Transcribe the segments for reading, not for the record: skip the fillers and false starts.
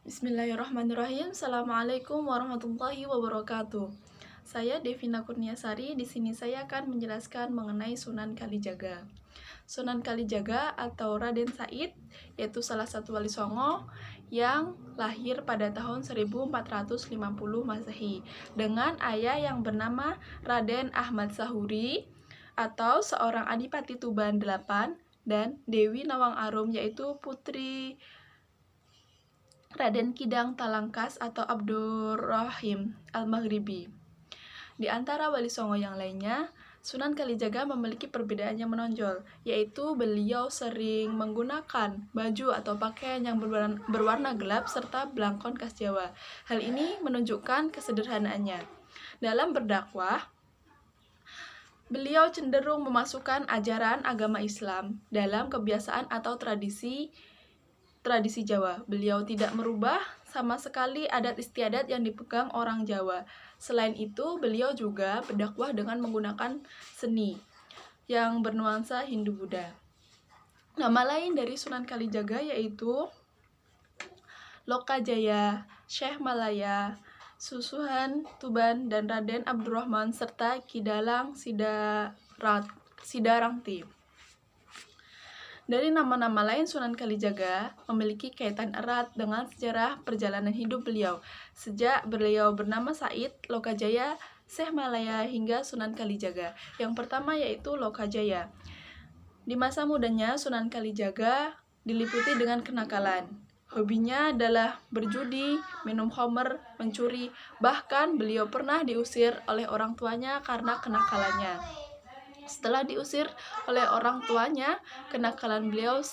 Bismillahirrahmanirrahim. Assalamualaikum warahmatullahi wabarakatuh. Saya Devina Kurniasari. Di sini saya akan menjelaskan mengenai Sunan Kalijaga. Sunan Kalijaga atau Raden Said yaitu salah satu wali Songo yang lahir pada tahun 1450 Masehi dengan ayah yang bernama Raden Ahmad Sahuri atau seorang adipati Tuban 8 dan Dewi Nawang Arum yaitu putri Raden Kidang Talangkas atau Abdurrahim Al-Maghribi. Di antara wali Songo yang lainnya, Sunan Kalijaga memiliki perbedaan yang menonjol, yaitu beliau sering menggunakan baju atau pakaian yang berwarna gelap serta belangkon khas Jawa. Hal ini menunjukkan kesederhanaannya. Dalam berdakwah, beliau cenderung memasukkan ajaran agama Islam dalam kebiasaan atau tradisi Jawa. Beliau tidak merubah sama sekali adat istiadat yang dipegang orang Jawa. Selain itu, beliau juga berdakwah dengan menggunakan seni yang bernuansa Hindu-Buddha. Nama lain dari Sunan Kalijaga yaitu Lokajaya, Syekh Malaya, Susuhan Tuban, dan Raden Abdurrahman serta Kidalang Sidarangti. Dari nama-nama lain, Sunan Kalijaga memiliki kaitan erat dengan sejarah perjalanan hidup beliau. Sejak beliau bernama Said, Lokajaya, Syekh Malaya, hingga Sunan Kalijaga. Yang pertama yaitu Lokajaya. Di masa mudanya, Sunan Kalijaga diliputi dengan kenakalan. Hobinya adalah berjudi, minum khamr, mencuri, bahkan beliau pernah diusir oleh orang tuanya karena kenakalannya. Setelah diusir oleh orang tuanya, kenakalan beliau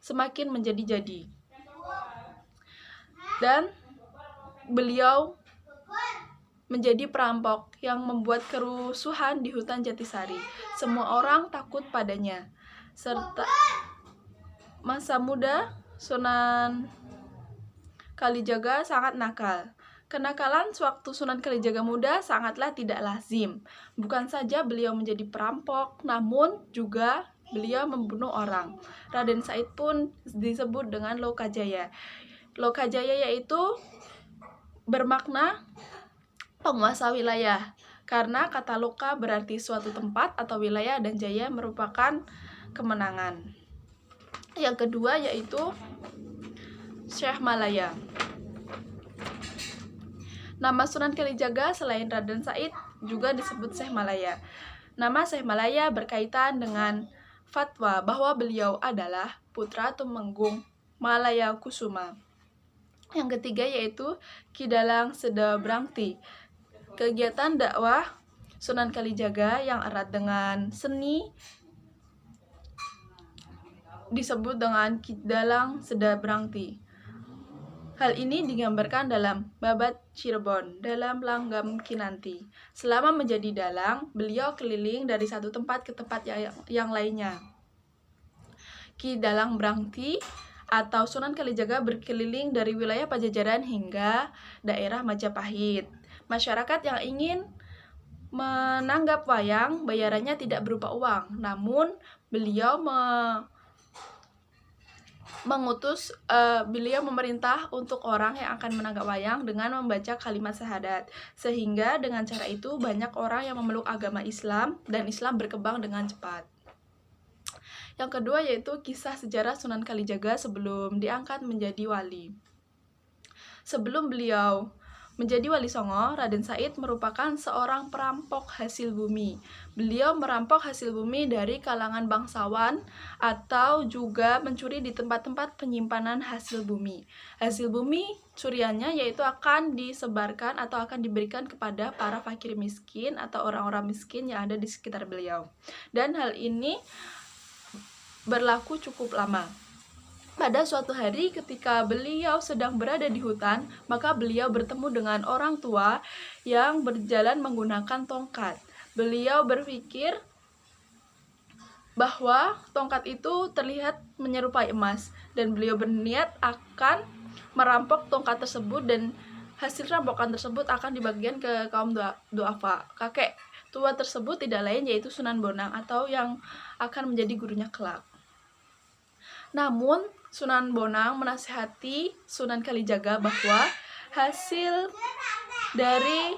semakin menjadi-jadi. Dan beliau menjadi perampok yang membuat kerusuhan di hutan Jatisari. Semua orang takut padanya. Serta masa muda, Sunan Kalijaga sangat nakal. Kenakalan sewaktu Sunan Kalijaga muda sangatlah tidak lazim. Bukan saja beliau menjadi perampok, namun juga beliau membunuh orang. Raden Said pun disebut dengan Lokajaya. Lokajaya yaitu bermakna penguasa wilayah, karena kata Loka berarti suatu tempat atau wilayah dan Jaya merupakan kemenangan. Yang kedua yaitu Syekh Malaya. Nama Sunan Kalijaga selain Raden Said juga disebut Syekh Malaya. Nama Syekh Malaya berkaitan dengan fatwa bahwa beliau adalah putra Tumenggung Malaya Kusuma. Yang ketiga yaitu Kidalang Sidabrangti. Kegiatan dakwah Sunan Kalijaga yang erat dengan seni disebut dengan Kidalang Sidabrangti. Hal ini digambarkan dalam Babat Cirebon dalam Langgam Kinanti. Selama menjadi dalang, beliau keliling dari satu tempat ke tempat yang lainnya. Ki Dalang Brangti atau Sunan Kalijaga berkeliling dari wilayah Pajajaran hingga daerah Majapahit. Masyarakat yang ingin menanggap wayang, bayarannya tidak berupa uang, namun beliau beliau memerintah untuk orang yang akan menanggap wayang dengan membaca kalimat syahadat, sehingga dengan cara itu banyak orang yang memeluk agama Islam dan Islam berkembang dengan cepat. Yang kedua yaitu kisah sejarah Sunan Kalijaga sebelum diangkat menjadi wali. Sebelum beliau menjadi wali Songo, Raden Said merupakan seorang perampok hasil bumi. Beliau merampok hasil bumi dari kalangan bangsawan atau juga mencuri di tempat-tempat penyimpanan hasil bumi. Hasil bumi curiannya yaitu akan disebarkan atau akan diberikan kepada para fakir miskin atau orang-orang miskin yang ada di sekitar beliau. Dan hal ini berlaku cukup lama. Pada suatu hari ketika beliau sedang berada di hutan, maka beliau bertemu dengan orang tua yang berjalan menggunakan tongkat. Beliau berpikir bahwa tongkat itu terlihat menyerupai emas dan beliau berniat akan merampok tongkat tersebut dan hasil rampokan tersebut akan dibagikan ke kaum duafa. Kakek tua tersebut tidak lain yaitu Sunan Bonang atau yang akan menjadi gurunya kelak. Namun Sunan Bonang menasihati Sunan Kalijaga bahwa hasil dari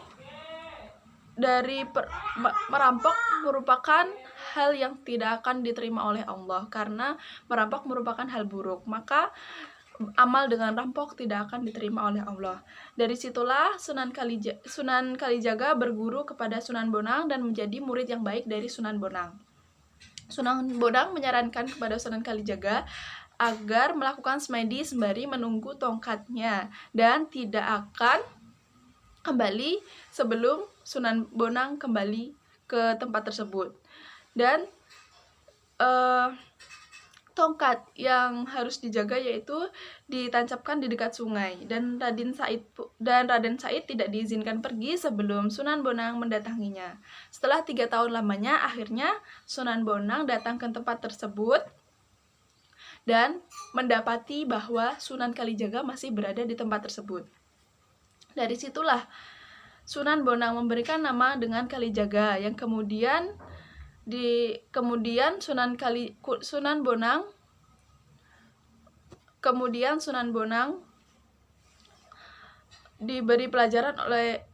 merampok merupakan hal yang tidak akan diterima oleh Allah, karena merampok merupakan hal buruk, maka amal dengan rampok tidak akan diterima oleh Allah. Dari situlah Sunan Kalijaga berguru kepada Sunan Bonang dan menjadi murid yang baik dari Sunan Bonang. Sunan Bonang menyarankan kepada Sunan Kalijaga agar melakukan semedi sembari menunggu tongkatnya dan tidak akan kembali sebelum Sunan Bonang kembali ke tempat tersebut. Dan tongkat yang harus dijaga yaitu ditancapkan di dekat sungai, dan Raden Said tidak diizinkan pergi sebelum Sunan Bonang mendatanginya. Setelah 3 tahun lamanya, akhirnya Sunan Bonang datang ke tempat tersebut dan mendapati bahwa Sunan Kalijaga masih berada di tempat tersebut. Dari situlah Sunan Bonang memberikan nama dengan Kalijaga, yang kemudian Sunan Bonang diberi pelajaran oleh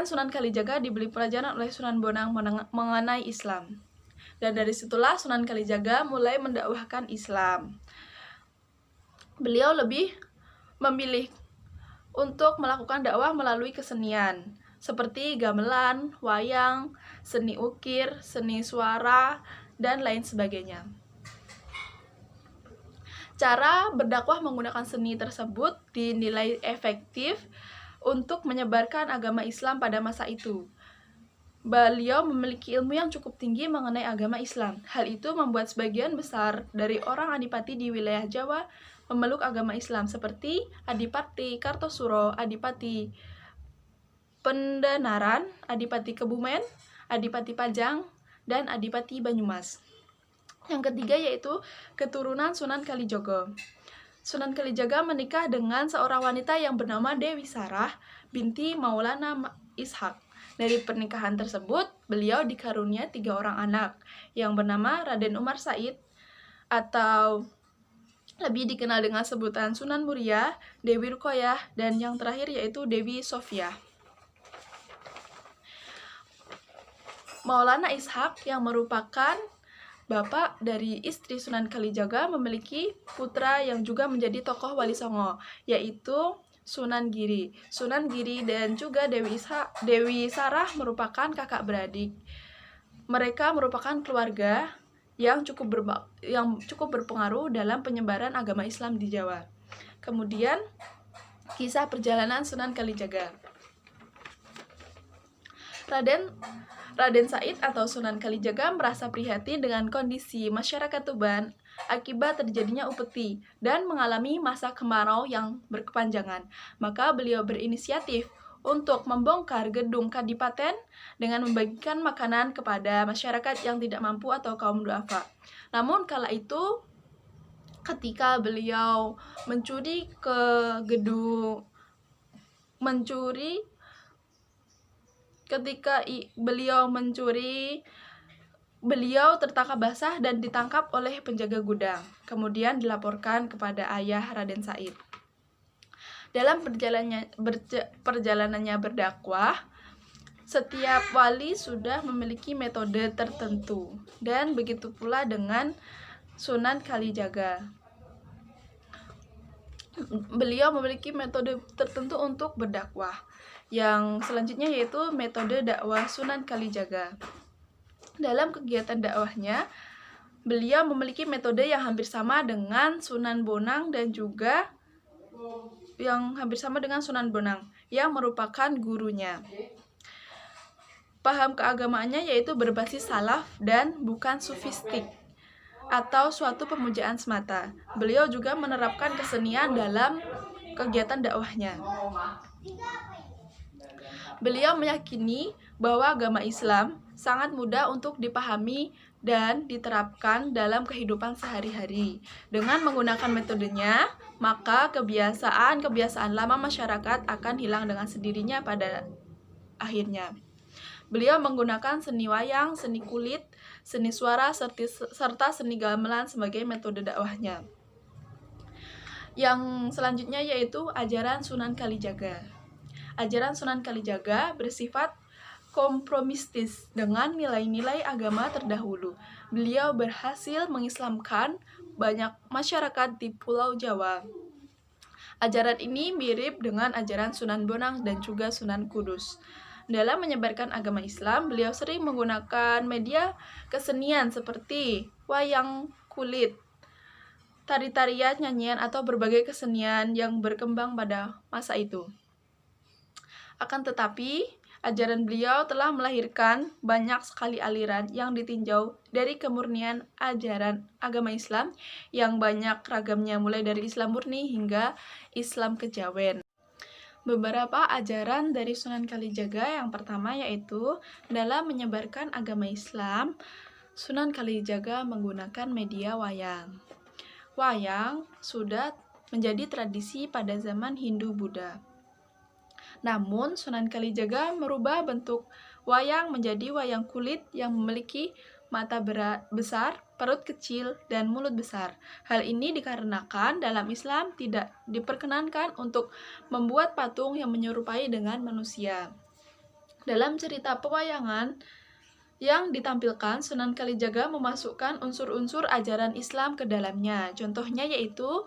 Sunan Kalijaga diberi pelajaran oleh Sunan Bonang mengenai Islam. Dan dari situlah Sunan Kalijaga mulai mendakwahkan Islam. Beliau lebih memilih untuk melakukan dakwah melalui kesenian seperti gamelan, wayang, seni ukir, seni suara, dan lain sebagainya. Cara berdakwah menggunakan seni tersebut dinilai efektif untuk menyebarkan agama Islam pada masa itu. Beliau memiliki ilmu yang cukup tinggi mengenai agama Islam. Hal itu membuat sebagian besar dari orang adipati di wilayah Jawa memeluk agama Islam, seperti Adipati Kartosuro, Adipati Pendenaran, Adipati Kebumen, Adipati Pajang, dan Adipati Banyumas. Yang ketiga yaitu keturunan Sunan Kalijogo. Sunan Kalijaga menikah dengan seorang wanita yang bernama Dewi Sarah binti Maulana Ishak. Dari pernikahan tersebut, beliau dikarunia 3 orang anak yang bernama Raden Umar Said atau lebih dikenal dengan sebutan Sunan Muria, Dewi Rukoyah, dan yang terakhir yaitu Dewi Sofia. Maulana Ishak yang merupakan bapak dari istri Sunan Kalijaga memiliki putra yang juga menjadi tokoh Wali Songo, yaitu Sunan Giri. Sunan Giri dan juga Dewi Sarah merupakan kakak beradik. Mereka merupakan keluarga yang cukup berpengaruh dalam penyebaran agama Islam di Jawa. Kemudian kisah perjalanan Sunan Kalijaga. Raden Said atau Sunan Kalijaga merasa prihatin dengan kondisi masyarakat Tuban akibat terjadinya upeti dan mengalami masa kemarau yang berkepanjangan. Maka beliau berinisiatif untuk membongkar gedung kadipaten dengan membagikan makanan kepada masyarakat yang tidak mampu atau kaum duafa. Namun kala itu ketika beliau mencuri beliau tertangkap basah dan ditangkap oleh penjaga gudang. Kemudian dilaporkan kepada ayah Raden Said. Dalam perjalanannya berdakwah, setiap wali sudah memiliki metode tertentu, dan begitu pula dengan Sunan Kalijaga. Beliau memiliki metode tertentu untuk berdakwah. Yang selanjutnya yaitu metode dakwah Sunan Kalijaga. Dalam kegiatan dakwahnya, beliau memiliki metode yang hampir sama dengan Sunan Bonang dan juga yang merupakan gurunya. Paham keagamaannya yaitu berbasis salaf dan bukan sufistik atau suatu pemujaan semata. Beliau juga menerapkan kesenian dalam kegiatan dakwahnya. Beliau meyakini bahwa agama Islam sangat mudah untuk dipahami dan diterapkan dalam kehidupan sehari-hari. Dengan menggunakan metodenya, maka kebiasaan lama masyarakat akan hilang dengan sendirinya pada akhirnya. Beliau menggunakan seni wayang, seni kulit, seni suara, serta seni gamelan sebagai metode dakwahnya. Yang selanjutnya yaitu ajaran Sunan Kalijaga. Ajaran Sunan Kalijaga bersifat kompromistis dengan nilai-nilai agama terdahulu. Beliau berhasil mengislamkan banyak masyarakat di Pulau Jawa. Ajaran ini mirip dengan ajaran Sunan Bonang dan juga Sunan Kudus. Dalam menyebarkan agama Islam, beliau sering menggunakan media kesenian seperti wayang kulit, tari-tarian, nyanyian, atau berbagai kesenian yang berkembang pada masa itu. Akan tetapi, ajaran beliau telah melahirkan banyak sekali aliran yang ditinjau dari kemurnian ajaran agama Islam yang banyak ragamnya, mulai dari Islam murni hingga Islam kejawen. Beberapa ajaran dari Sunan Kalijaga yang pertama yaitu dalam menyebarkan agama Islam, Sunan Kalijaga menggunakan media wayang. Wayang sudah menjadi tradisi pada zaman Hindu-Buddha. Namun, Sunan Kalijaga merubah bentuk wayang menjadi wayang kulit yang memiliki mata besar, perut kecil, dan mulut besar. Hal ini dikarenakan dalam Islam tidak diperkenankan untuk membuat patung yang menyerupai dengan manusia. Dalam cerita pewayangan yang ditampilkan, Sunan Kalijaga memasukkan unsur-unsur ajaran Islam ke dalamnya. Contohnya yaitu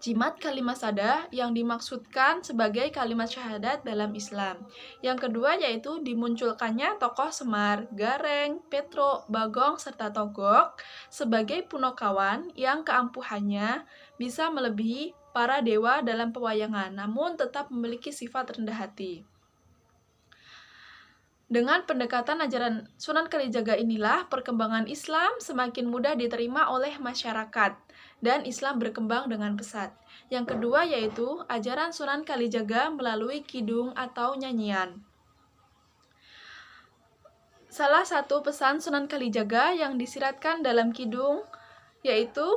jimat kalimat sada yang dimaksudkan sebagai kalimat syahadat dalam Islam. Yang kedua yaitu dimunculkannya tokoh Semar, Gareng, Petro, Bagong, serta Togok sebagai punokawan yang keampuhannya bisa melebihi para dewa dalam pewayangan, namun tetap memiliki sifat rendah hati. Dengan pendekatan ajaran Sunan Kalijaga inilah perkembangan Islam semakin mudah diterima oleh masyarakat dan Islam berkembang dengan pesat. Yang kedua yaitu ajaran Sunan Kalijaga melalui kidung atau nyanyian. Salah satu pesan Sunan Kalijaga yang disiratkan dalam kidung yaitu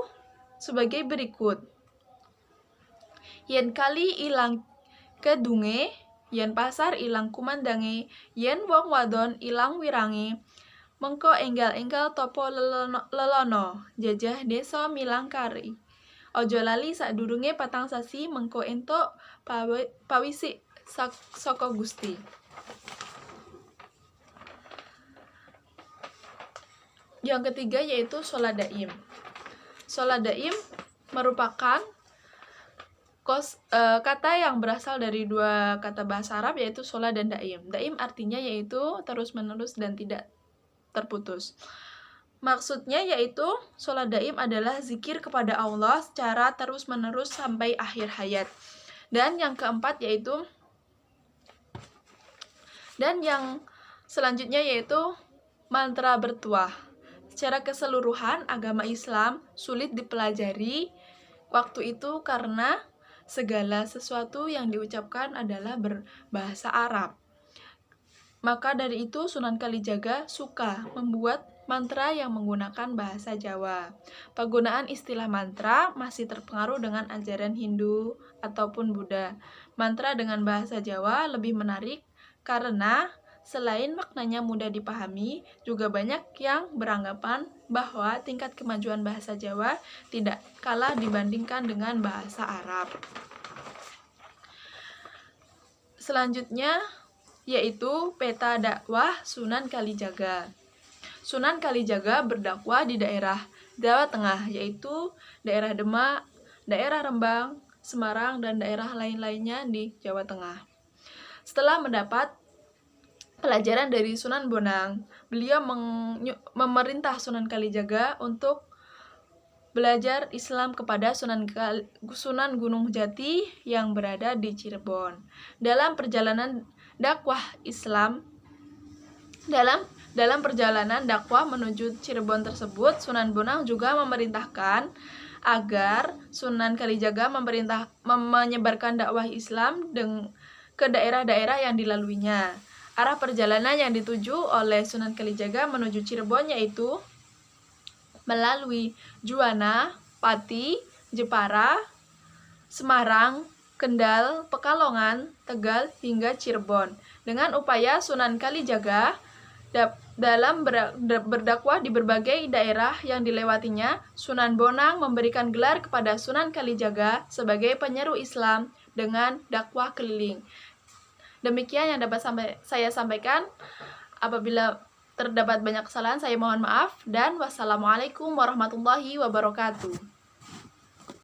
sebagai berikut. Yen kali ilang kedunge, yen pasar ilang kumandange, yen wong wadon ilang wirange, mengko enggal-enggal topo lelono, jajah desa milang kari. Ojo lali sadurunge patang sasi mengko entuk pawisi saka Gusti. Yang ketiga yaitu sholat daim. Sholat daim merupakan kata yang berasal dari dua kata bahasa Arab yaitu sholat dan daim. Daim artinya yaitu terus-menerus dan tidak terputus. Maksudnya yaitu sholat daim adalah zikir kepada Allah secara terus-menerus sampai akhir hayat. Dan yang keempat yaitu yang selanjutnya yaitu mantra bertuah. Secara keseluruhan agama Islam sulit dipelajari waktu itu karena segala sesuatu yang diucapkan adalah berbahasa Arab. Maka dari itu Sunan Kalijaga suka membuat mantra yang menggunakan bahasa Jawa. Penggunaan istilah mantra masih terpengaruh dengan ajaran Hindu ataupun Buddha. Mantra dengan bahasa Jawa lebih menarik karena selain maknanya mudah dipahami, juga banyak yang beranggapan bahwa tingkat kemajuan bahasa Jawa tidak kalah dibandingkan dengan bahasa Arab. Selanjutnya yaitu peta dakwah Sunan Kalijaga. Sunan Kalijaga berdakwah di daerah Jawa Tengah, yaitu daerah Demak, daerah Rembang, Semarang, dan daerah lain-lainnya di Jawa Tengah. Setelah mendapat pelajaran dari Sunan Bonang, beliau memerintah Sunan Kalijaga untuk belajar Islam kepada Sunan Gunung Jati yang berada di Cirebon. Dalam perjalanan dakwah Islam, dalam perjalanan dakwah menuju Cirebon tersebut, Sunan Bonang juga memerintahkan agar Sunan Kalijaga menyebarkan dakwah Islam ke daerah-daerah yang dilaluinya. Arah perjalanan yang dituju oleh Sunan Kalijaga menuju Cirebon yaitu melalui Juwana, Pati, Jepara, Semarang, Kendal, Pekalongan, Tegal, hingga Cirebon. Dengan upaya Sunan Kalijaga Dalam berdakwah di berbagai daerah yang dilewatinya, Sunan Bonang memberikan gelar kepada Sunan Kalijaga sebagai penyeru Islam dengan dakwah keliling. Demikian yang dapat saya sampaikan. Apabila terdapat banyak kesalahan, saya mohon maaf, dan wassalamualaikum warahmatullahi wabarakatuh.